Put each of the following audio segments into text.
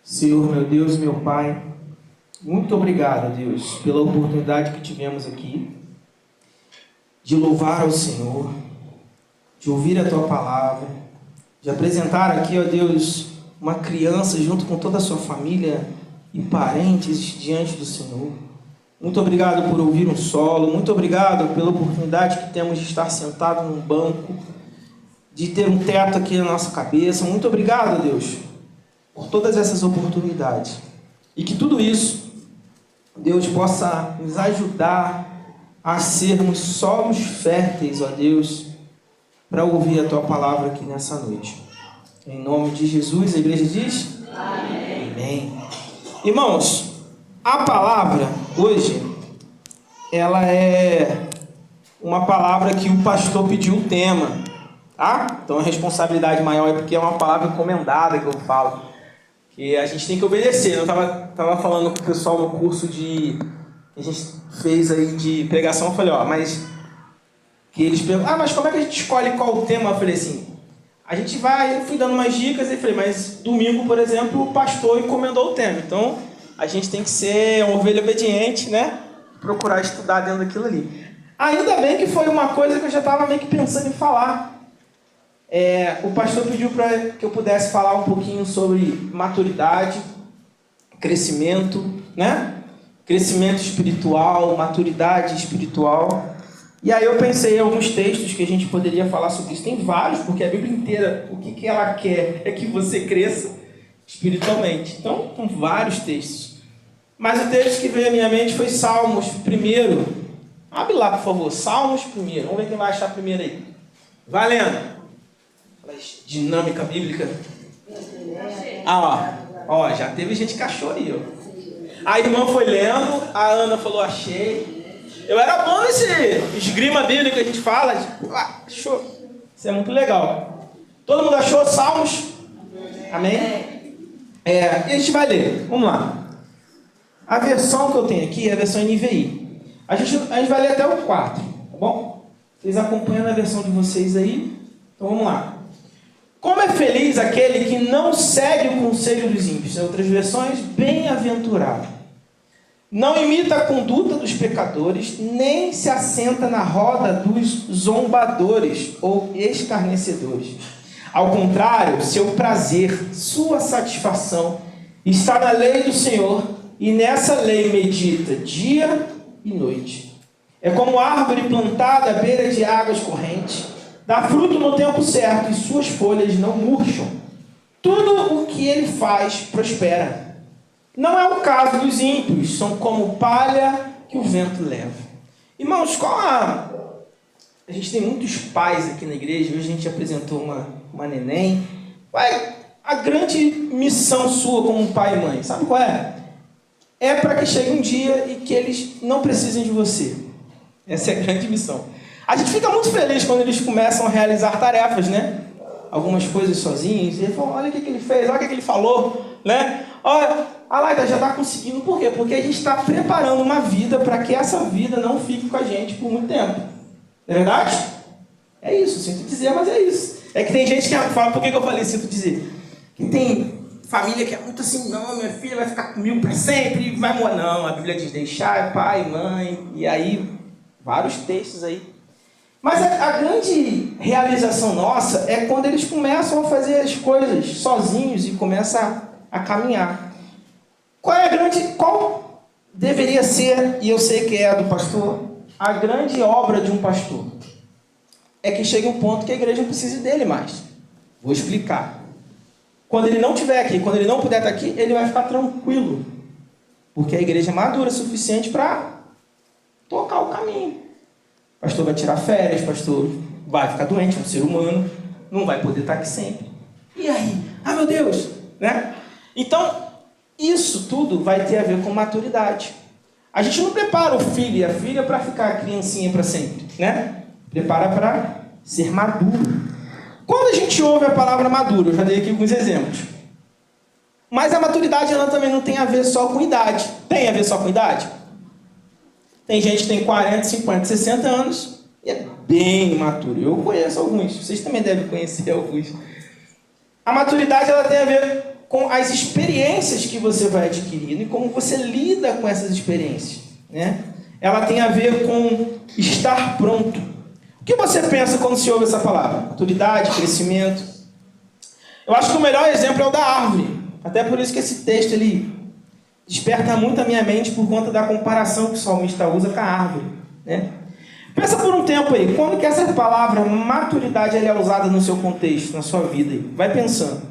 Senhor, meu Deus, meu Pai, muito obrigado, Deus, pela oportunidade que tivemos aqui de louvar ao Senhor, de ouvir a Tua palavra, de apresentar aqui, ó Deus, uma criança junto com toda a sua família e parentes diante do Senhor. Muito obrigado por ouvir um solo, muito obrigado pela oportunidade que temos de estar sentado num banco, de ter um teto aqui na nossa cabeça. Muito obrigado, Deus, por todas essas oportunidades. E que tudo isso, Deus, possa nos ajudar a sermos solos férteis, ó Deus, para ouvir a Tua palavra aqui nessa noite. Em nome de Jesus, a igreja diz? Amém. Amém. Irmãos, a palavra hoje, ela é uma palavra que o pastor pediu o tema, tá? Então a responsabilidade maior é porque é uma palavra encomendada que eu falo, que a gente tem que obedecer. Eu tava falando com o pessoal no curso que a gente fez aí de pregação, eu falei, mas que eles perguntam, mas como é que a gente escolhe qual o tema? Eu falei assim, a gente vai, eu fui dando umas dicas e falei, mas domingo, por exemplo, o pastor encomendou o tema, então a gente tem que ser uma ovelha obediente, né? Procurar estudar dentro daquilo ali. Ainda bem que foi uma coisa que eu já estava meio que pensando em falar. O pastor pediu para que eu pudesse falar um pouquinho sobre maturidade, crescimento, né? Crescimento espiritual, maturidade espiritual. E aí eu pensei em alguns textos que a gente poderia falar sobre isso. Tem vários, porque a Bíblia inteira, o que ela quer é que você cresça espiritualmente. Então, com vários textos. Mas o texto que veio à minha mente foi Salmos 1. Abre lá, por favor. Salmos 1. Vamos ver quem vai achar primeiro aí. Valendo. Dinâmica bíblica. Já teve gente que achou aí, ó. A irmã foi lendo, a Ana falou, achei. Eu era bom nesse esgrima bíblica que a gente fala. Achou. Isso é muito legal. Todo mundo achou Salmos? Amém? E a gente vai ler. Vamos lá. A versão que eu tenho aqui é a versão NVI. A gente vai ler até o 4, tá bom? Vocês acompanham a versão de vocês aí? Então vamos lá. Como é feliz aquele que não segue o conselho dos ímpios. Em outras versões, bem-aventurado. Não imita a conduta dos pecadores, nem se assenta na roda dos zombadores ou escarnecedores. Ao contrário, seu prazer, sua satisfação está na lei do Senhor, e nessa lei medita dia e noite. É como árvore plantada à beira de águas correntes, dá fruto no tempo certo, e suas folhas não murcham. Tudo o que ele faz prospera. Não é o caso dos ímpios, são como palha que o vento leva. Irmãos, a gente tem muitos pais aqui na igreja, hoje a gente apresentou uma neném. Qual é a grande missão sua como pai e mãe? Sabe qual é? É para que chegue um dia e que eles não precisem de você. Essa é a grande missão. A gente fica muito feliz quando eles começam a realizar tarefas, né? Algumas coisas sozinhos. E ele fala, olha o que ele fez, olha o que ele falou, né? Olha, a Laida já está conseguindo. Por quê? Porque a gente está preparando uma vida para que essa vida não fique com a gente por muito tempo. Não é verdade? É isso, sinto dizer, mas é isso. É que tem gente que fala, por que eu falei sinto dizer? Que tem família que é muito assim, não, minha filha vai ficar comigo para sempre e vai morrer. Não, a Bíblia diz deixar pai, mãe, e aí, vários textos aí. Mas a grande realização nossa é quando eles começam a fazer as coisas sozinhos e começam a caminhar. Qual deveria ser, e eu sei que é a do pastor, a grande obra de um pastor? É que chegue um ponto que a igreja não precise dele mais. Vou explicar. Quando ele não estiver aqui, quando ele não puder estar aqui, ele vai ficar tranquilo. Porque a igreja é madura o suficiente para tocar o caminho. O pastor vai tirar férias, o pastor vai ficar doente, é um ser humano, não vai poder estar aqui sempre. E aí? Meu Deus! Né? Então, isso tudo vai ter a ver com maturidade. A gente não prepara o filho e a filha para ficar criancinha para sempre, né? Prepara para ser maduro. Quando a gente ouve a palavra maduro, eu já dei aqui alguns exemplos. Mas a maturidade, ela também não tem a ver só com idade. Tem a ver só com idade? Tem gente que tem 40, 50, 60 anos e é bem imaturo. Eu conheço alguns, vocês também devem conhecer alguns. A maturidade, ela tem a ver com as experiências que você vai adquirindo e como você lida com essas experiências, né? Ela tem a ver com estar pronto. O que você pensa quando se ouve essa palavra? Maturidade, crescimento. Eu acho que o melhor exemplo é o da árvore. Até por isso que esse texto ele desperta muito a minha mente por conta da comparação que o salmista usa com a árvore, né? Pensa por um tempo aí, quando que essa palavra maturidade ela é usada no seu contexto, na sua vida aí? Vai pensando.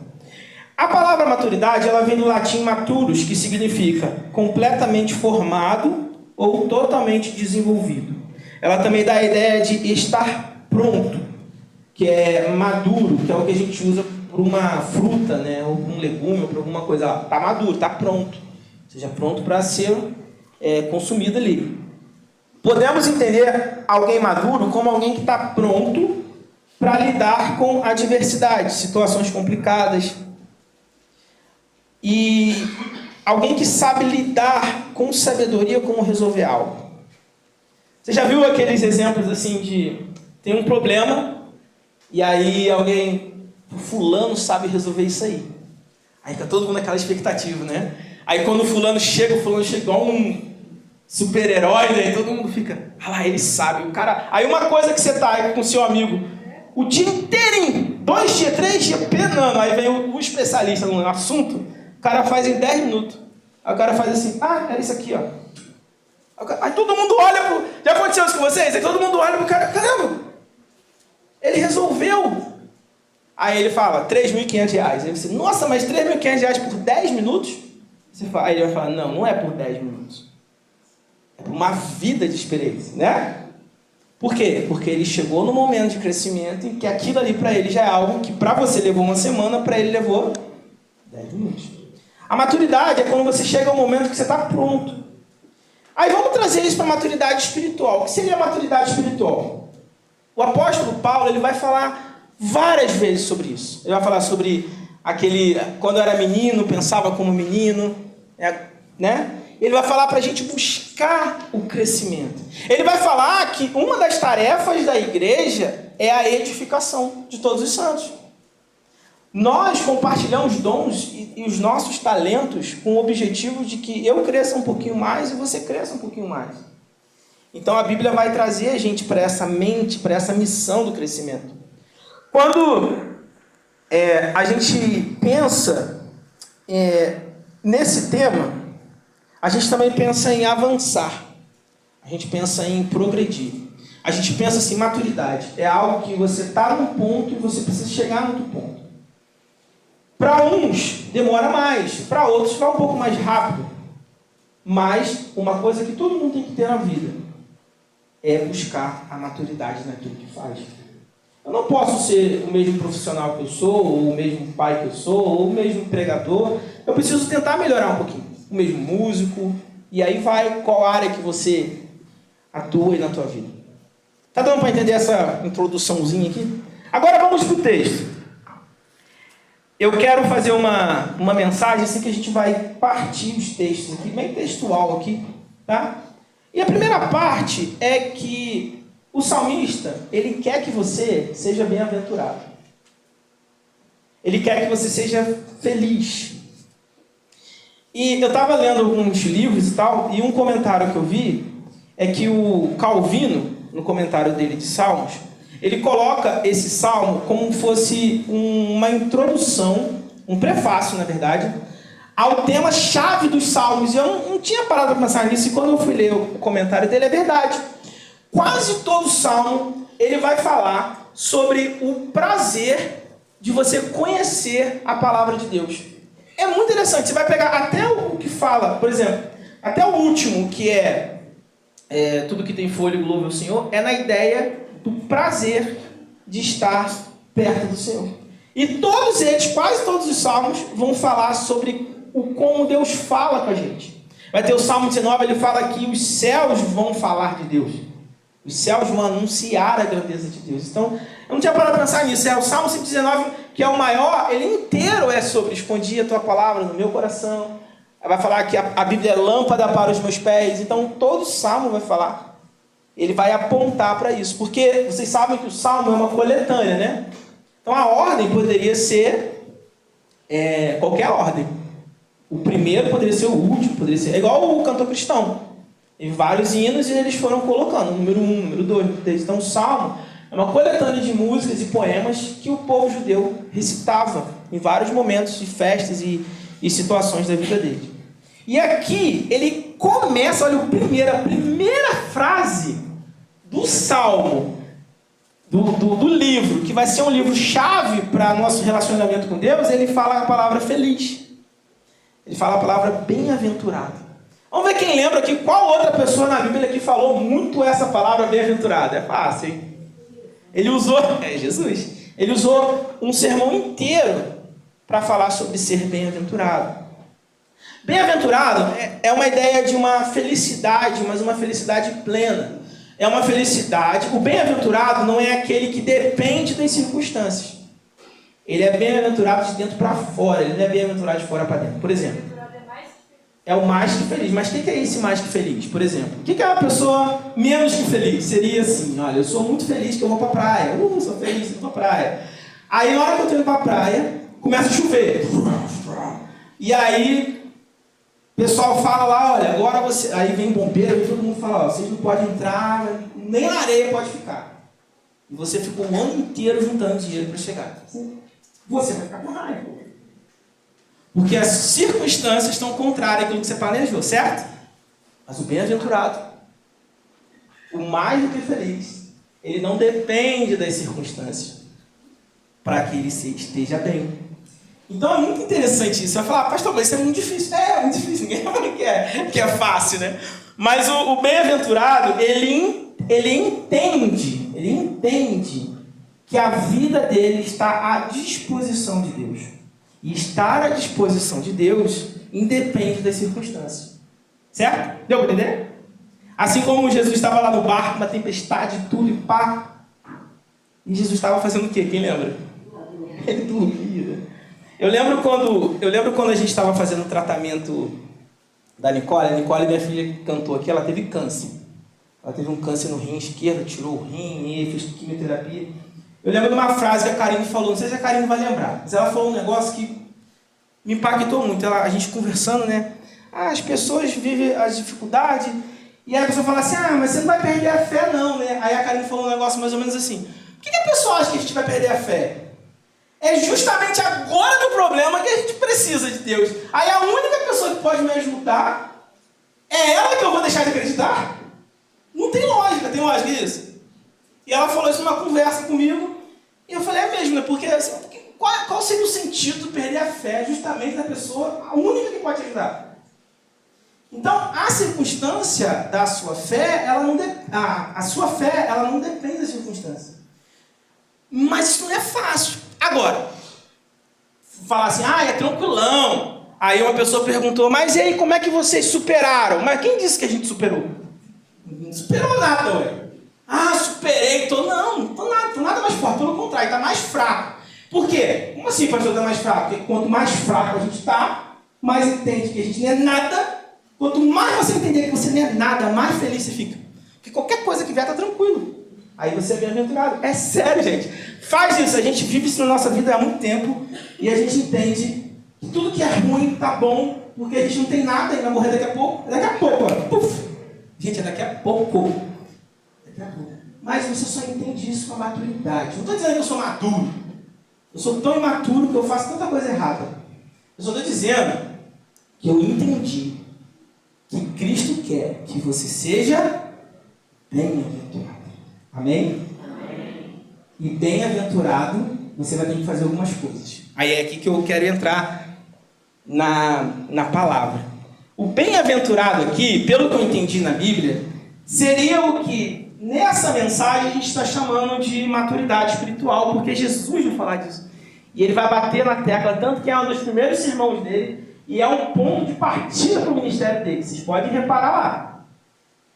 A palavra maturidade ela vem do latim maturus, que significa completamente formado ou totalmente desenvolvido. Ela também dá a ideia de estar pronto, que é maduro, que é o que a gente usa por uma fruta, né, ou um legume, ou por alguma coisa. Está maduro, está pronto. Seja pronto para ser consumido ali. Podemos entender alguém maduro como alguém que está pronto para lidar com adversidades, situações complicadas. E alguém que sabe lidar com sabedoria como resolver algo. Você já viu aqueles exemplos assim de tem um problema e aí alguém, fulano sabe resolver isso aí. Aí fica todo mundo naquela expectativa, né? Aí quando o fulano chega igual um super-herói, né? E todo mundo fica, ah lá, ele sabe. O cara... Aí uma coisa que você tá aí com seu amigo o dia inteirinho, 2 dias, 3 dias, penando. Aí vem o especialista no assunto, o cara faz em 10 minutos. Aí o cara faz assim, era isso aqui, ó. Aí todo mundo olha pro... Já aconteceu isso com vocês? Aí todo mundo olha pro cara, caramba, ele resolveu. Aí ele fala, R$3.500. Aí você, nossa, mas R$3.500 por 10 minutos? Aí ele vai falar, não é por 10 minutos. É por uma vida de experiência, né? Por quê? Porque ele chegou no momento de crescimento em que aquilo ali para ele já é algo que para você levou uma semana, para ele levou 10 minutos. A maturidade é quando você chega ao momento que você está pronto. Aí vamos trazer isso para a maturidade espiritual. O que seria a maturidade espiritual? O apóstolo Paulo ele vai falar várias vezes sobre isso. Ele vai falar sobre quando eu era menino, pensava como menino, né? Ele vai falar para a gente buscar o crescimento. Ele vai falar que uma das tarefas da igreja é a edificação de todos os santos. Nós compartilhamos dons e os nossos talentos com o objetivo de que eu cresça um pouquinho mais e você cresça um pouquinho mais. Então a Bíblia vai trazer a gente para essa mente, para essa missão do crescimento. Quando a gente pensa nesse tema, a gente também pensa em avançar. A gente pensa em progredir. A gente pensa assim, maturidade. É algo que você está num ponto e você precisa chegar no outro ponto. Para uns, demora mais. Para outros, vai um pouco mais rápido. Mas, uma coisa que todo mundo tem que ter na vida é buscar a maturidade naquilo que faz. Eu não posso ser o mesmo profissional que eu sou, ou o mesmo pai que eu sou, ou o mesmo pregador. Eu preciso tentar melhorar um pouquinho. O mesmo músico, e aí vai qual área que você atua aí na tua vida. Tá dando para entender essa introduçãozinha aqui? Agora vamos para o texto. Eu quero fazer uma mensagem assim que a gente vai partir os textos aqui, bem textual aqui, tá? E a primeira parte é que o salmista, ele quer que você seja bem-aventurado. Ele quer que você seja feliz. E eu estava lendo alguns livros e tal, e um comentário que eu vi é que o Calvino, no comentário dele de Salmos, ele coloca esse salmo como se fosse uma introdução, um prefácio, na verdade, ao tema-chave dos salmos. E eu não tinha parado para pensar nisso, e quando eu fui ler o comentário dele, é verdade. Quase todo salmo, ele vai falar sobre o prazer de você conhecer a palavra de Deus. É muito interessante, você vai pegar até o que fala, por exemplo, até o último, que tudo que tem fôlego, louve ao Senhor, é na ideia do prazer de estar perto do Senhor. E todos eles, quase todos os salmos, vão falar sobre como Deus fala com a gente. Vai ter o Salmo 19, ele fala que os céus vão falar de Deus. Os céus vão anunciar a grandeza de Deus. Então, eu não tinha parado para pensar nisso. O Salmo 119, que é o maior, ele inteiro é sobre escondi a tua palavra no meu coração. Vai falar que a Bíblia é lâmpada para os meus pés. Então, todo salmo vai falar. Ele vai apontar para isso. Porque vocês sabem que o salmo é uma coletânea, né? Então, a ordem poderia ser qualquer ordem. O primeiro poderia ser o último, poderia ser... É igual o cantor cristão. Tem vários hinos e eles foram colocando, número 1, número 2, número 3. Então o Salmo é uma coletânea de músicas e poemas que o povo judeu recitava em vários momentos de festas e situações da vida dele. E aqui ele começa, olha, a primeira frase do Salmo, do livro, que vai ser um livro-chave para nosso relacionamento com Deus. Ele fala a palavra feliz. Ele fala a palavra bem-aventurado. Vamos ver quem lembra aqui, qual outra pessoa na Bíblia que falou muito essa palavra bem-aventurado. É fácil, hein? Ele usou, Jesus, ele usou um sermão inteiro para falar sobre ser bem-aventurado. Bem-aventurado é uma ideia de uma felicidade, mas uma felicidade plena. É uma felicidade. O bem-aventurado não é aquele que depende das circunstâncias. Ele é bem-aventurado de dentro para fora, ele não é bem-aventurado de fora para dentro. Por exemplo, é o mais que feliz. Mas o que é esse mais que feliz? Por exemplo, o que é uma pessoa menos que feliz? Seria assim, olha, eu sou muito feliz que eu vou para a praia. Sou feliz que eu vou para a praia. Aí na hora que eu estou indo para a praia, começa a chover. E aí, o pessoal fala lá, olha, agora você... Aí vem bombeiro e todo mundo fala, ó, vocês não podem entrar, nem na areia pode ficar. E você ficou o ano inteiro juntando dinheiro para chegar. Você vai ficar com raiva. Porque as circunstâncias estão contrárias àquilo que você planejou, certo? Mas o bem-aventurado, o mais do que feliz, ele não depende das circunstâncias para que ele esteja bem. Então é muito interessante isso. Você vai falar, pastor, mas isso é muito difícil. É muito difícil, ninguém fala que é fácil, né? Mas o bem-aventurado, ele entende que a vida dele está à disposição de Deus. E estar à disposição de Deus independe das circunstâncias. Certo? Deu para entender? Assim como Jesus estava lá no barco, uma tempestade, tudo e pá. E Jesus estava fazendo o quê? Quem lembra? Ele dormia. Eu lembro quando a gente estava fazendo o tratamento da Nicole. A Nicole, minha filha que cantou aqui, ela teve câncer. Ela teve um câncer no rim esquerdo, tirou o rim e fez quimioterapia. Eu lembro de uma frase que a Karine falou, não sei se a Karine vai lembrar, mas ela falou um negócio que me impactou muito. A gente conversando, né? As pessoas vivem as dificuldades, e aí a pessoa fala assim, mas você não vai perder a fé não, né? Aí a Karine falou um negócio mais ou menos assim, por que a pessoa acha que a gente vai perder a fé? É justamente agora do problema que a gente precisa de Deus. Aí a única pessoa que pode me ajudar é ela que eu vou deixar de acreditar? Não tem lógica isso? E ela falou isso numa conversa comigo, e eu falei, é mesmo, né? Porque qual seria o sentido de perder a fé justamente da pessoa, a única que pode ajudar? Então, a circunstância da sua fé, a sua fé, ela não depende da circunstância. Mas isso não é fácil. Agora, falar assim, é tranquilão. Aí uma pessoa perguntou, mas e aí, como é que vocês superaram? Mas quem disse que a gente superou? Não superou nada, ué. Superei, tô nada mais forte, pelo contrário, está mais fraco. Por quê? Como assim, pastor, está mais fraco? Porque quanto mais fraco a gente está, mais entende que a gente não é nada. Quanto mais você entender que você não é nada, mais feliz você fica. Porque qualquer coisa que vier está tranquilo. Aí você é bem-aventurado. É sério, gente. Faz isso, a gente vive isso na nossa vida há muito tempo e a gente entende que tudo que é ruim está bom, porque a gente não tem nada e vai morrer daqui a pouco. Daqui a pouco, ó. Puf. Gente, é daqui a pouco. Mas você só entende isso com a maturidade. Não estou dizendo que eu sou maduro. Eu sou tão imaturo que eu faço tanta coisa errada. Eu só estou dizendo que eu entendi que Cristo quer que você seja bem-aventurado. Amém? Amém? E bem-aventurado, você vai ter que fazer algumas coisas. Aí é aqui que eu quero entrar na palavra. O bem-aventurado aqui, pelo que eu entendi na Bíblia, seria o que nessa mensagem a gente está chamando de maturidade espiritual, porque Jesus vai falar disso. E ele vai bater na tecla, tanto que é um dos primeiros sermões dele, e é um ponto de partida para o ministério dele. Vocês podem reparar lá.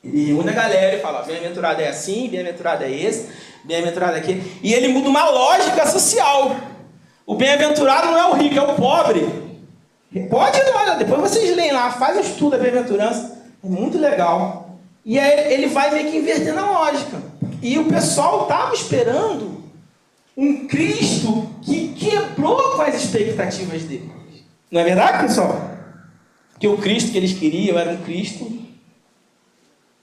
Ele reúne a galera e fala, bem-aventurado é assim, bem-aventurado é esse, bem-aventurado é aquele. E ele muda uma lógica social. O bem-aventurado não é o rico, é o pobre. Pode ir lá, depois vocês leem lá, faz um estudo da bem-aventurança. É muito legal. E aí ele vai meio que invertendo a lógica. E o pessoal estava esperando um Cristo que quebrou com as expectativas dele. Não é verdade, pessoal? Que o Cristo que eles queriam era um Cristo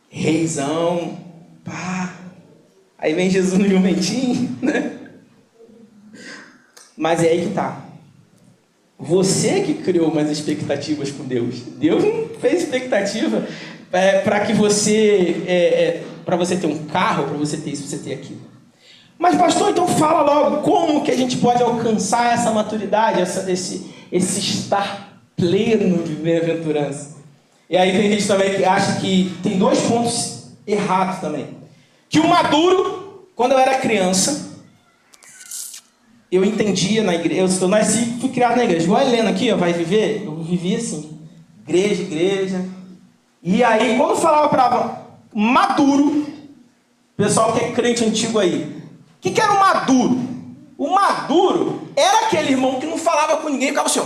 reizão, pá. Aí vem Jesus no jumentinho, né? Mas é aí que tá. Você que criou umas expectativas com Deus. Deus não fez expectativa para que você... para você ter um carro, para você ter isso, para você ter aquilo. Mas, pastor, então fala logo como que a gente pode alcançar essa maturidade, esse estar pleno de bem-aventurança. E aí tem gente também que acha que tem dois pontos errados também. Que o maduro, quando eu era criança, eu entendia na igreja, eu nasci, fui criado na igreja. Igual a Helena aqui, ó, vai viver, eu vivi assim, igreja. E aí, quando falava para maduro, pessoal que é crente antigo aí, o que era o maduro? O maduro era aquele irmão que não falava com ninguém e ficava assim, ó.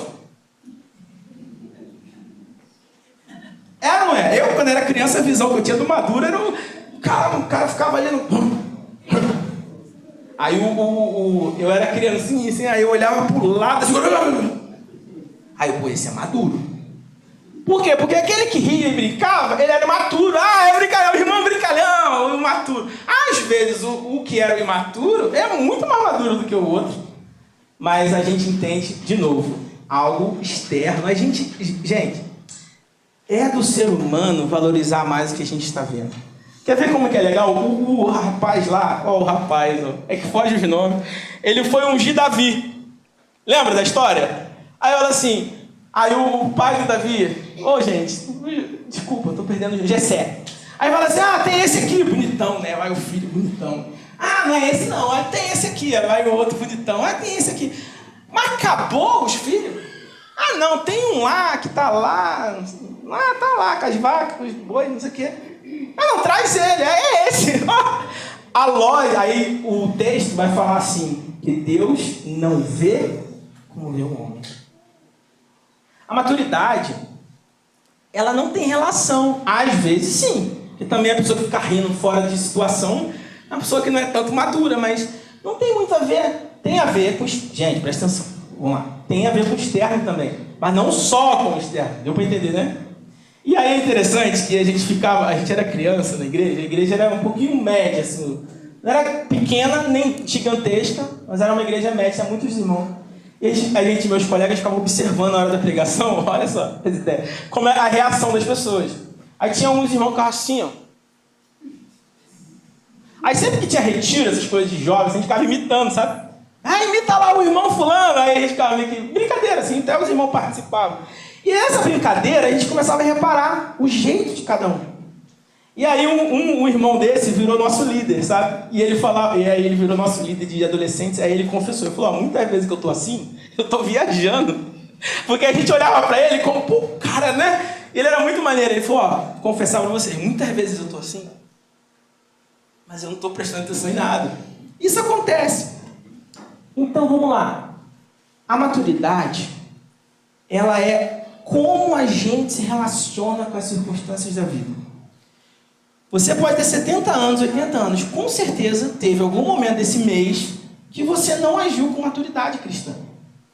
Era, não é? Eu, quando era criança, a visão que eu tinha do maduro era o cara ficava ali no... Aí eu era criancinha, assim, aí eu olhava pro lado, assim, aí eu, pô, esse é maduro. Por quê? Porque aquele que ria e brincava, ele era imaturo. Ah, é brincalhão, o irmão brincalhão, o imaturo. Às vezes, o que era o imaturo é muito mais maduro do que o outro. Mas a gente entende, de novo, algo externo. Gente, é do ser humano valorizar mais o que a gente está vendo. Quer ver como que é legal? O rapaz lá, é que foge de nome. Ele foi ungir Davi. Lembra da história? Aí olha assim, aí o pai do Davi, gente, desculpa, eu tô perdendo Jessé. Aí fala assim, tem esse aqui, bonitão, né? Vai o filho, bonitão. Não é esse não, tem esse aqui, vai o outro bonitão, tem esse aqui. Mas acabou os filhos? Não, tem um lá que tá lá com as vacas, com os bois, não sei o quê. Não, traz ele, é esse. A lógica, aí o texto vai falar assim, que Deus não vê como vê o homem. A maturidade, ela não tem relação, às vezes sim, que também a pessoa que fica rindo fora de situação, é uma pessoa que não é tanto madura, mas não tem muito a ver, tem a ver com... Gente, presta atenção, vamos lá, tem a ver com o externo também, mas não só com o externo, deu para entender, né? E aí é interessante que a gente era criança na igreja, a igreja era um pouquinho média, assim, não era pequena nem gigantesca, mas era uma igreja média, tinha muitos irmãos. E meus colegas ficavam observando na hora da pregação, olha só, como é a reação das pessoas. Aí tinha uns irmãos que ficavam assim, ó. Aí sempre que tinha retiro, essas coisas de jovens, a gente ficava imitando, sabe? Imita lá o irmão fulano, aí a gente ficava meio que... Brincadeira, assim, até os irmãos participavam. E nessa brincadeira, a gente começava a reparar o jeito de cada um. E aí um irmão desse virou nosso líder, sabe? E aí ele virou nosso líder de adolescentes, aí ele confessou, ele falou, muitas vezes que eu tô assim, eu tô viajando. Porque a gente olhava pra ele como, pô, cara, né? Ele era muito maneiro, ele falou, confessar pra vocês, muitas vezes eu tô assim, mas eu não tô prestando atenção em nada. Isso acontece. Então vamos lá. A maturidade, ela é como a gente se relaciona com as circunstâncias da vida. Você pode ter 70 anos, 80 anos, com certeza teve algum momento desse mês que você não agiu com maturidade cristã,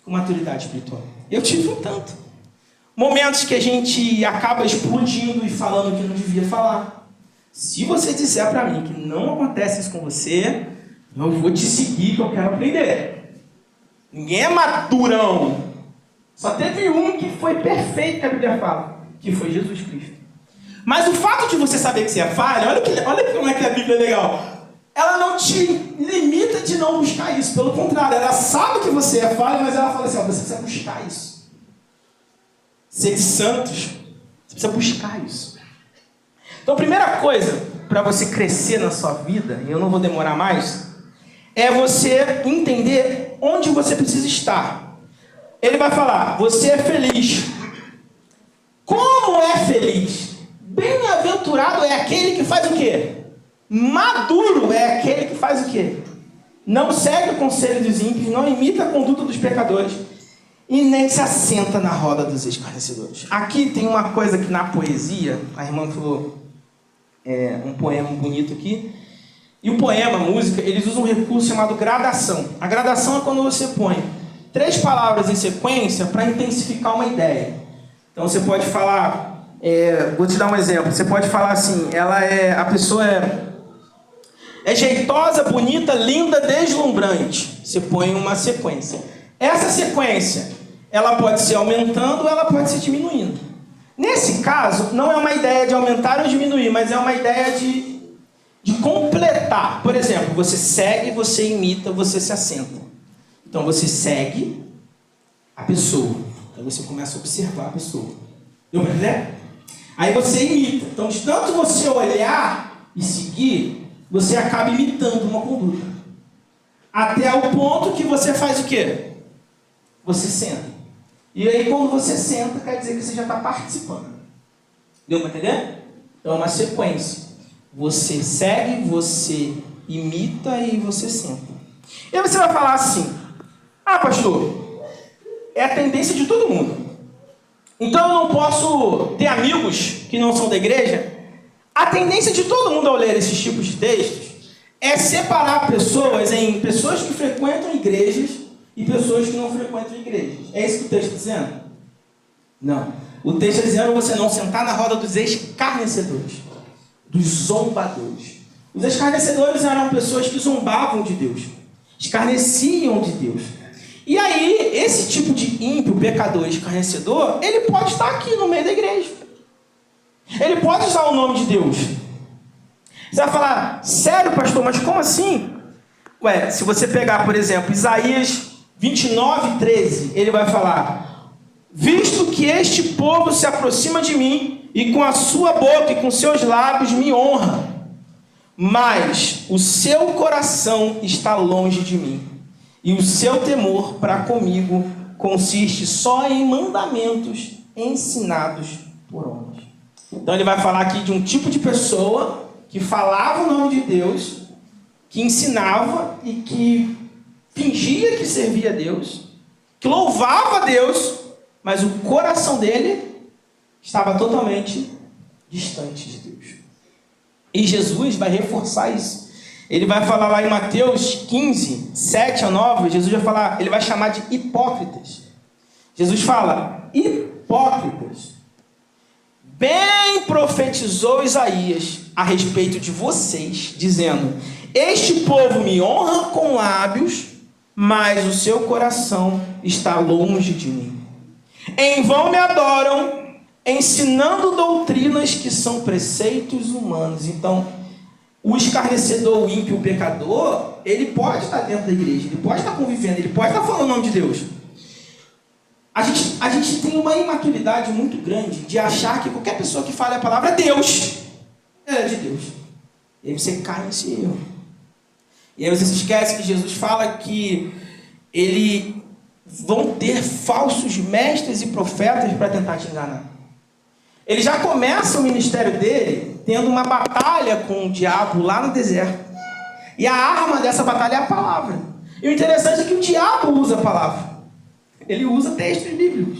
com maturidade espiritual. Eu tive um tanto. Momentos que a gente acaba explodindo e falando o que não devia falar. Se você disser para mim que não acontece isso com você, eu vou te seguir que eu quero aprender. Ninguém é madurão. Só teve um que foi perfeito, que a Bíblia fala, que foi Jesus Cristo. Mas o fato de você saber que você é falha, olha como é que a Bíblia é legal. Ela não te limita de não buscar isso. Pelo contrário, ela sabe que você é falha, mas ela fala assim, você precisa buscar isso. Ser santos, você precisa buscar isso. Então a primeira coisa para você crescer na sua vida, e eu não vou demorar mais, é você entender onde você precisa estar. Ele vai falar, você é feliz. Como é feliz? Bem-aventurado é aquele que faz o quê? Maduro é aquele que faz o quê? Não segue o conselho dos ímpios, não imita a conduta dos pecadores e nem se assenta na roda dos escarnecedores. Aqui tem uma coisa que na poesia, a irmã falou um poema bonito aqui, e o poema, a música, eles usam um recurso chamado gradação. A gradação é quando você põe 3 palavras em sequência para intensificar uma ideia. Então você pode falar, vou te dar um exemplo. Você pode falar assim, a pessoa é jeitosa, bonita, linda, deslumbrante. Você põe uma sequência. Essa sequência, ela pode ser aumentando ou ela pode ser diminuindo. Nesse caso, não é uma ideia de aumentar ou diminuir, mas é uma ideia de completar. Por exemplo, você segue, você imita, você se assenta. Então você segue a pessoa. Aí você começa a observar a pessoa. Deu para entender? Aí você imita. Então, de tanto você olhar e seguir, você acaba imitando uma conduta. Até o ponto que você faz o quê? Você senta. E aí, quando você senta, quer dizer que você já está participando. Deu para entender? Então, é uma sequência. Você segue, você imita e você senta. E aí você vai falar assim, pastor, é a tendência de todo mundo. Então, eu não posso ter amigos que não são da igreja? A tendência de todo mundo ao ler esses tipos de textos é separar pessoas em pessoas que frequentam igrejas e pessoas que não frequentam igrejas. É isso que o texto está dizendo? Não. O texto está dizendo você não sentar na roda dos escarnecedores, dos zombadores. Os escarnecedores eram pessoas que zombavam de Deus, escarneciam de Deus. E aí, esse tipo de ímpio, pecador, escarnecedor, ele pode estar aqui no meio da igreja. Ele pode usar o nome de Deus. Você vai falar, sério, pastor, mas como assim? Se você pegar, por exemplo, Isaías 29:13, ele vai falar, visto que este povo se aproxima de mim, e com a sua boca e com seus lábios me honra, mas o seu coração está longe de mim, e o seu temor para comigo consiste só em mandamentos ensinados por homens. Então ele vai falar aqui de um tipo de pessoa que falava o nome de Deus, que ensinava e que fingia que servia a Deus, que louvava a Deus, mas o coração dele estava totalmente distante de Deus. E Jesus vai reforçar isso. Ele vai falar lá em Mateus 15, 7-9, Jesus vai falar, ele vai chamar de hipócritas. Jesus fala, hipócritas, bem profetizou Isaías a respeito de vocês, dizendo, este povo me honra com lábios, mas o seu coração está longe de mim. Em vão me adoram, ensinando doutrinas que são preceitos humanos. Então, o escarnecedor, o ímpio, o pecador, ele pode estar dentro da igreja, ele pode estar convivendo, ele pode estar falando o nome de Deus. A gente tem uma imaturidade muito grande de achar que qualquer pessoa que fale a palavra é Deus. É de Deus. E aí você cai nesse erro. E aí você se esquece que Jesus fala que eles vão ter falsos mestres e profetas para tentar te enganar. Ele já começa o ministério dele tendo uma batalha com o diabo lá no deserto. E a arma dessa batalha é a palavra. E o interessante é que o diabo usa a palavra. Ele usa textos bíblicos.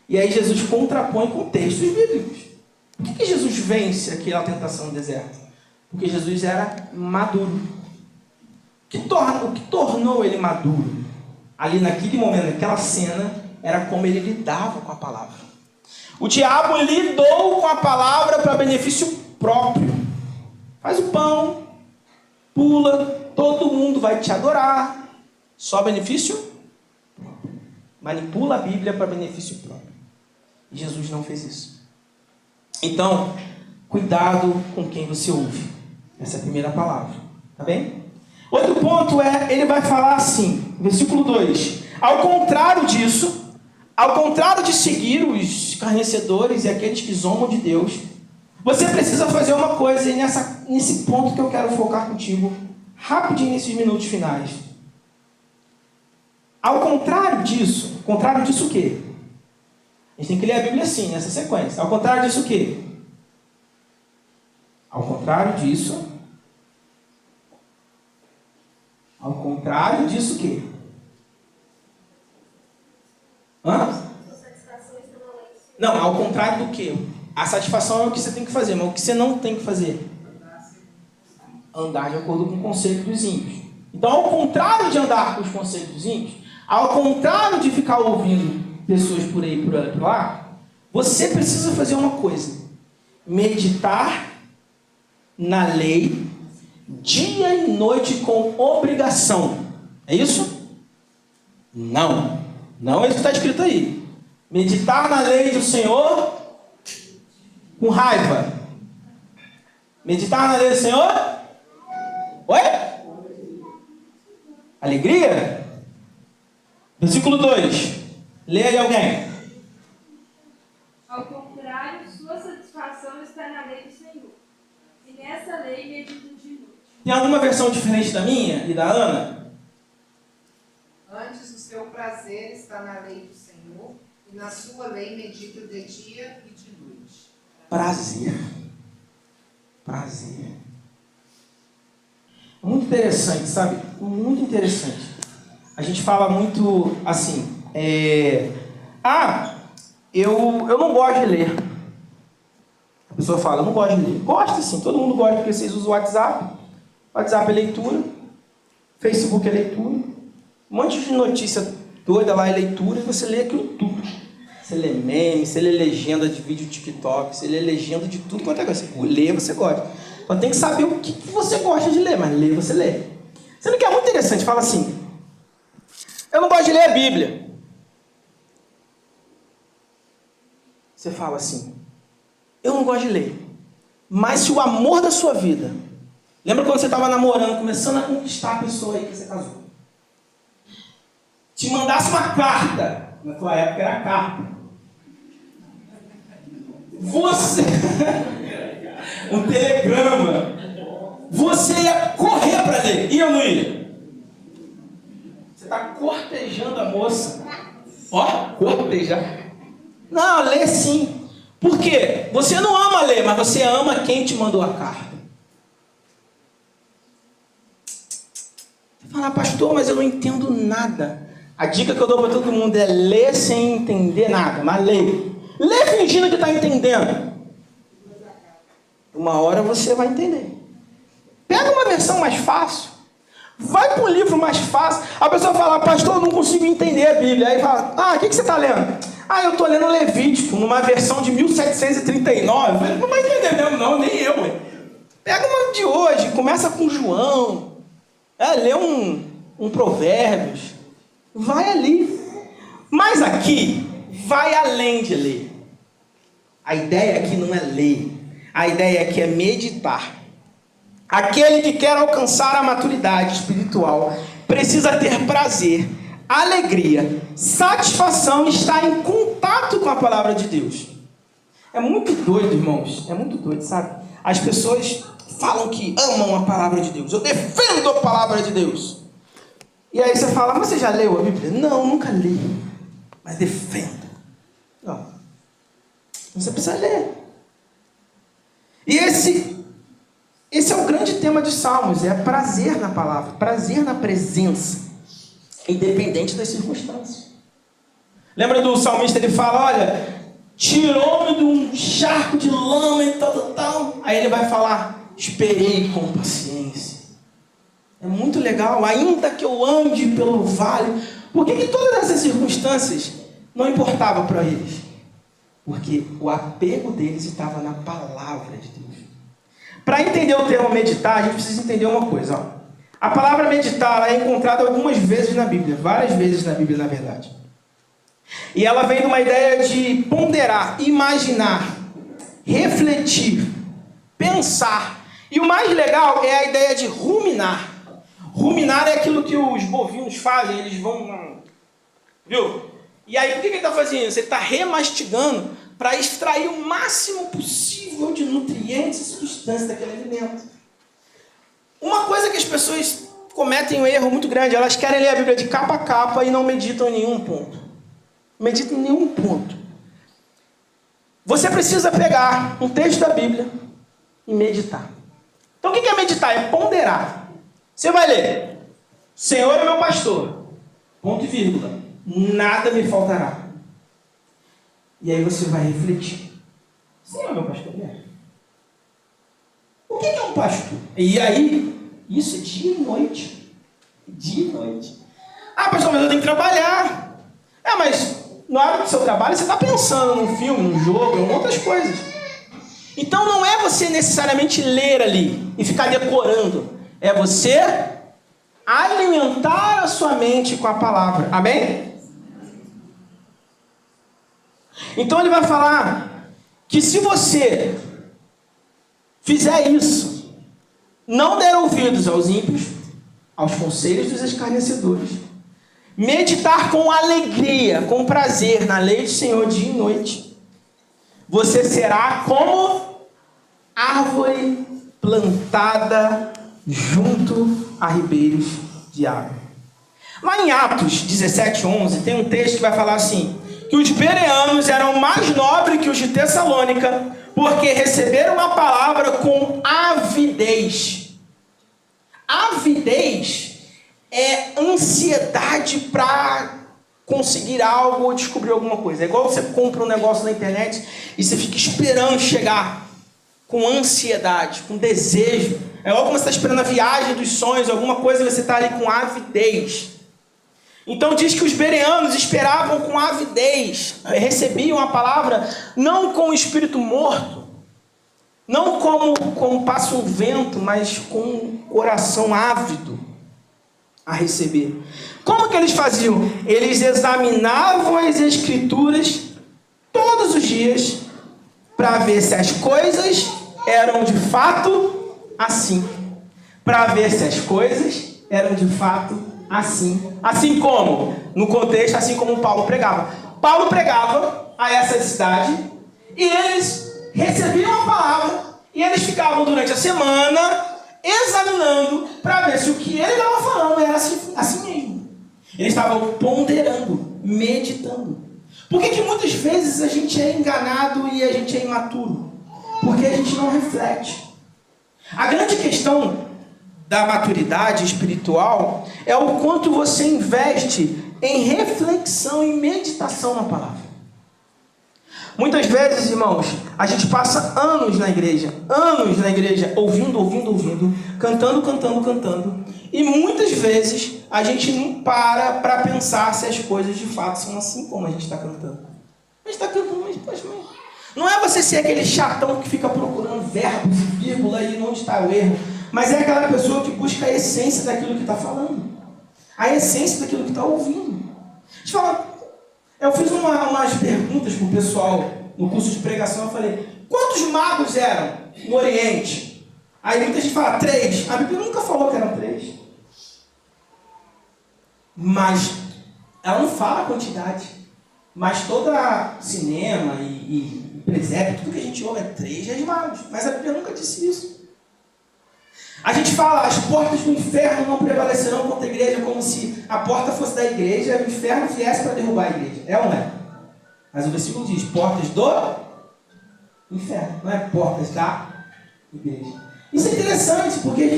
E aí Jesus contrapõe com textos bíblicos. Por que Jesus vence aquela tentação no deserto? Porque Jesus era maduro. O que tornou ele maduro? Ali naquele momento, naquela cena, era como ele lidava com a palavra. O diabo lidou com a palavra para benefício próprio. Faz o pão, pula, todo mundo vai te adorar. Só benefício próprio. Manipula a Bíblia para benefício próprio. E Jesus não fez isso. Então, cuidado com quem você ouve. Essa é a primeira palavra. Tá bem? Outro ponto ele vai falar assim, versículo 2. Ao contrário disso, ao contrário de seguir os escarnecedores e aqueles que zombam de Deus, você precisa fazer uma coisa, e nesse ponto que eu quero focar contigo, rapidinho nesses minutos finais. Ao contrário disso o quê? A gente tem que ler a Bíblia assim, nessa sequência. Ao contrário disso o quê? Ao contrário disso o quê? Não, ao contrário do quê? A satisfação é o que você tem que fazer, mas o que você não tem que fazer? Andar de acordo com o conselho dos ímpios. Então, ao contrário de andar com os conselhos dos ímpios, Ao contrário de ficar ouvindo pessoas por aí, por lá, você precisa fazer uma coisa: meditar na lei dia e noite com obrigação. É isso? Não. Não é isso que está escrito aí. Meditar na lei do Senhor com raiva. Meditar na lei do Senhor? Oi? Alegria? Versículo 2. Leia aí alguém. Ao contrário, sua satisfação está na lei do Senhor. E nessa lei meditam de noite. Tem alguma versão diferente da minha e da Ana? Antes, o seu prazer está na lei do Senhor, e na sua lei medita de dia e de noite. Prazer. Prazer. Muito interessante, sabe? Muito interessante. A gente fala muito assim, eu não gosto de ler. A pessoa fala, eu não gosto de ler. Gosta sim, todo mundo gosta, porque vocês usam o WhatsApp. WhatsApp é leitura, Facebook é leitura, um monte de notícia doida lá é leitura, e você lê aquilo tudo. Você lê meme, você lê legenda de vídeo TikTok, você lê legenda de tudo quanto é coisa. Você lê, você gosta. Só tem que saber o que você gosta de ler, mas ler, você lê. Sendo que é muito interessante, fala assim, eu não gosto de ler a Bíblia. Você fala assim, eu não gosto de ler. Mas se o amor da sua vida, lembra quando você estava namorando, começando a conquistar a pessoa aí que você casou, te mandasse uma carta, na tua época era carta, você, um telegrama, você ia correr para ler, ia ou não ia? Você está cortejando a moça, ó, cortejar. Não, lê sim. Por quê? Você não ama ler, mas você ama quem te mandou a carta. Você fala, pastor, mas eu não entendo nada. A dica que eu dou para todo mundo é ler sem entender nada, mas lê. Lê fingindo que está entendendo. Uma hora você vai entender. Pega uma versão mais fácil. Vai para um livro mais fácil. A pessoa fala, pastor, eu não consigo entender a Bíblia. Aí fala, o que você está lendo? Eu estou lendo Levítico, numa versão de 1739. Não vai entender mesmo, não, nem eu. Pega uma de hoje, começa com João. Lê um Provérbios. Vai ali. Mas aqui, vai além de ler. A ideia aqui não é ler. A ideia aqui é meditar. Aquele que quer alcançar a maturidade espiritual precisa ter prazer, alegria, satisfação e estar em contato com a palavra de Deus. É muito doido, irmãos. É muito doido, sabe? As pessoas falam que amam a palavra de Deus. Eu defendo a palavra de Deus. E aí você fala, mas você já leu a Bíblia? Não, nunca li. Mas defendo. Não. Você precisa ler. E esse é o grande tema de Salmos. É prazer na palavra. Prazer na presença. Independente das circunstâncias. Lembra do salmista? Ele fala, olha, tirou-me de um charco de lama e tal. Aí ele vai falar, esperei com paciência. É muito legal, ainda que eu ande pelo vale. Por que todas essas circunstâncias não importavam para eles? Porque o apego deles estava na palavra de Deus. Para entender o termo meditar, a gente precisa entender uma coisa. Ó. A palavra meditar é encontrada algumas vezes na Bíblia, várias vezes na Bíblia, na verdade. E ela vem de uma ideia de ponderar, imaginar, refletir, pensar. E o mais legal é a ideia de ruminar. Ruminar é aquilo que os bovinos fazem, eles vão... Viu? E aí, por que ele está fazendo isso? Ele está remastigando para extrair o máximo possível de nutrientes e substâncias daquele alimento. Uma coisa que as pessoas cometem um erro muito grande, elas querem ler a Bíblia de capa a capa e não meditam em nenhum ponto. Meditam em nenhum ponto. Você precisa pegar um texto da Bíblia e meditar. Então o que é meditar? É ponderar. Você vai ler, Senhor é meu pastor, ponto e vírgula, nada me faltará. E aí você vai refletir. Senhor é meu pastor mesmo? O que é um pastor? E aí, isso é dia e noite. Dia e noite. Ah, pastor, mas eu tenho que trabalhar. Mas na hora do seu trabalho você está pensando num filme, num jogo, em outras coisas. Então não é você necessariamente ler ali e ficar decorando. É você alimentar a sua mente com a palavra. Amém? Então ele vai falar que se você fizer isso, não der ouvidos aos ímpios, aos conselhos dos escarnecedores, meditar com alegria, com prazer na lei do Senhor dia e noite, você será como árvore plantada junto a ribeiros de água. Lá em Atos 17:11 tem um texto que vai falar assim, que os bereanos eram mais nobres que os de Tessalônica, porque receberam a palavra com avidez. Avidez é ansiedade para conseguir algo ou descobrir alguma coisa. É igual você compra um negócio na internet e você fica esperando chegar com ansiedade, com desejo. É igual quando você está esperando a viagem dos sonhos, alguma coisa, você está ali com avidez. Então diz que os bereanos esperavam com avidez, recebiam a palavra não com o espírito morto, não como passa um vento, mas com um coração ávido a receber. Como que eles faziam? Eles examinavam as escrituras todos os dias para ver se as coisas eram de fato assim. Para ver se as coisas eram de fato assim. Assim como, no contexto, assim como Paulo pregava. Paulo pregava a essa cidade e eles recebiam a palavra e eles ficavam durante a semana examinando para ver se o que ele estava falando era assim mesmo. Eles estavam ponderando, meditando. Por que muitas vezes a gente é enganado e a gente é imaturo? Porque a gente não reflete. A grande questão da maturidade espiritual é o quanto você investe em reflexão e meditação na palavra. Muitas vezes, irmãos, a gente passa anos na igreja, ouvindo, cantando, e muitas vezes a gente não para pensar se as coisas de fato são assim como a gente está cantando. A gente está cantando, mas não é você ser aquele chatão que fica procurando verbos e vírgula e onde está o erro, mas é aquela pessoa que busca a essência daquilo que está falando, a essência daquilo que está ouvindo. Deixa eu falar, eu fiz umas perguntas para o pessoal no curso de pregação. Eu falei, quantos magos eram no Oriente? Aí muita gente fala 3. A Bíblia nunca falou que eram 3. Mas ela não fala a quantidade. Mas toda cinema e presépio, tudo que a gente ouve é 3 reis magos. Mas a Bíblia nunca disse isso. A gente fala, as portas do inferno não prevalecerão contra a igreja, como se a porta fosse da igreja e o inferno viesse para derrubar a igreja. É ou não é? Mas o versículo diz, portas do inferno, não é portas da igreja. Isso é interessante, porque a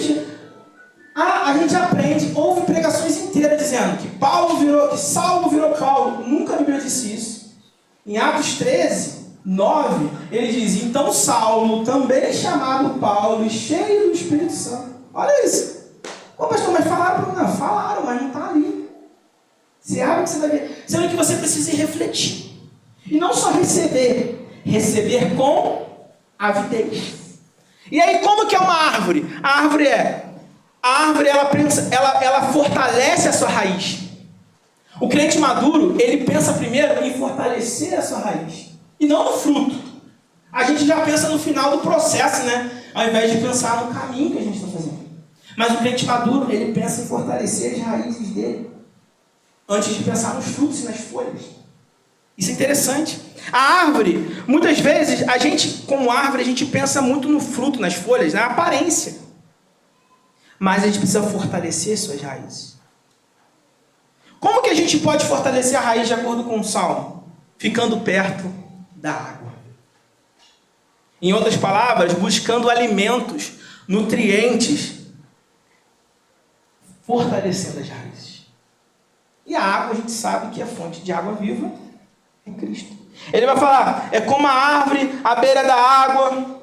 gente aprende, houve pregações inteiras dizendo que Saulo virou Paulo. Nunca a Bíblia disse isso. Em Atos 13:9, ele diz, então Saulo, também chamado Paulo, e cheio do Espírito Santo. Olha isso. Ô pastor, mas falaram? Não, falaram, mas não está ali. Você abre que você vai ver. Sendo que você precisa refletir. E não só receber com avidez. E aí, como que é uma árvore? A árvore ela fortalece a sua raiz. O crente maduro, ele pensa primeiro em fortalecer a sua raiz. E não no fruto. A gente já pensa no final do processo, né? Ao invés de pensar no caminho que a gente está fazendo. Mas o crente maduro, ele pensa em fortalecer as raízes dele, antes de pensar nos frutos e nas folhas. Isso é interessante. A árvore, muitas vezes, a gente, como árvore, a gente pensa muito no fruto, nas folhas, na aparência. Mas a gente precisa fortalecer suas raízes. Como que a gente pode fortalecer a raiz de acordo com o Salmo? Ficando perto da água. Em outras palavras, buscando alimentos, nutrientes, fortalecendo as raízes. E a água, a gente sabe que é fonte de água viva em Cristo. Ele vai falar, é como a árvore à beira da água,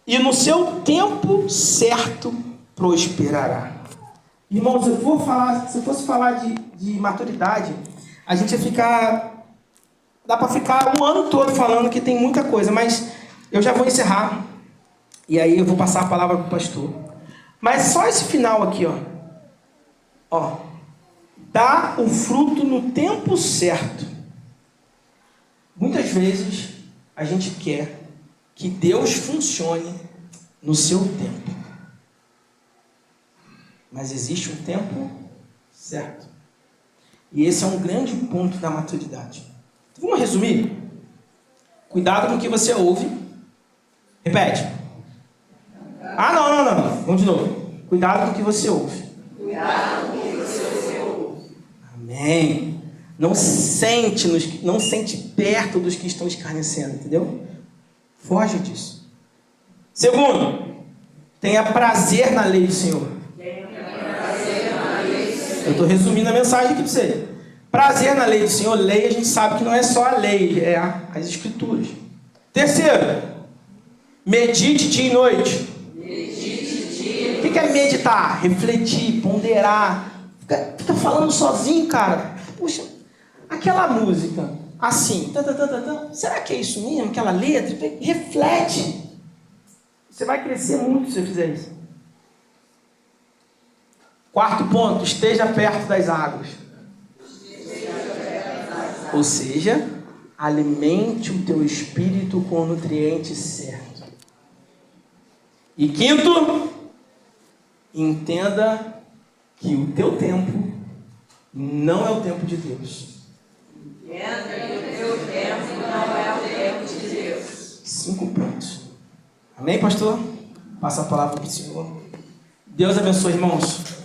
e no seu tempo certo prosperará. Irmãos, se eu fosse falar de maturidade, a gente ia ficar... Dá para ficar um ano todo falando que tem muita coisa, mas eu já vou encerrar. E aí eu vou passar a palavra para o pastor. Mas só esse final aqui, ó. Dá o fruto no tempo certo. Muitas vezes a gente quer que Deus funcione no seu tempo. Mas existe um tempo certo. E esse é um grande ponto da maturidade. Então, vamos resumir? Cuidado com o que você ouve. Repete. Não. Vamos de novo. Cuidado com o que você ouve. Cuidado com o que você ouve. Amém. Não sente perto dos que estão escarnecendo, entendeu? Foge disso. Segundo, tenha prazer na lei do Senhor. Eu estou resumindo a mensagem aqui para você. Prazer na lei do Senhor. Lei, a gente sabe que não é só a lei, é as escrituras. Terceiro, medite dia e noite. O que é meditar? Refletir, ponderar. Fica falando sozinho, cara. Puxa, aquela música, assim, será que é isso mesmo? Aquela letra? Reflete. Você vai crescer muito se você fizer isso. Quarto ponto, esteja perto das águas. Ou seja, alimente o teu espírito com o nutriente certo. E quinto, entenda que o teu tempo não é o tempo de Deus. Entenda que o teu tempo não é o tempo de Deus. 5 pontos. Amém, pastor? Passa a palavra para o Senhor. Deus abençoe, irmãos.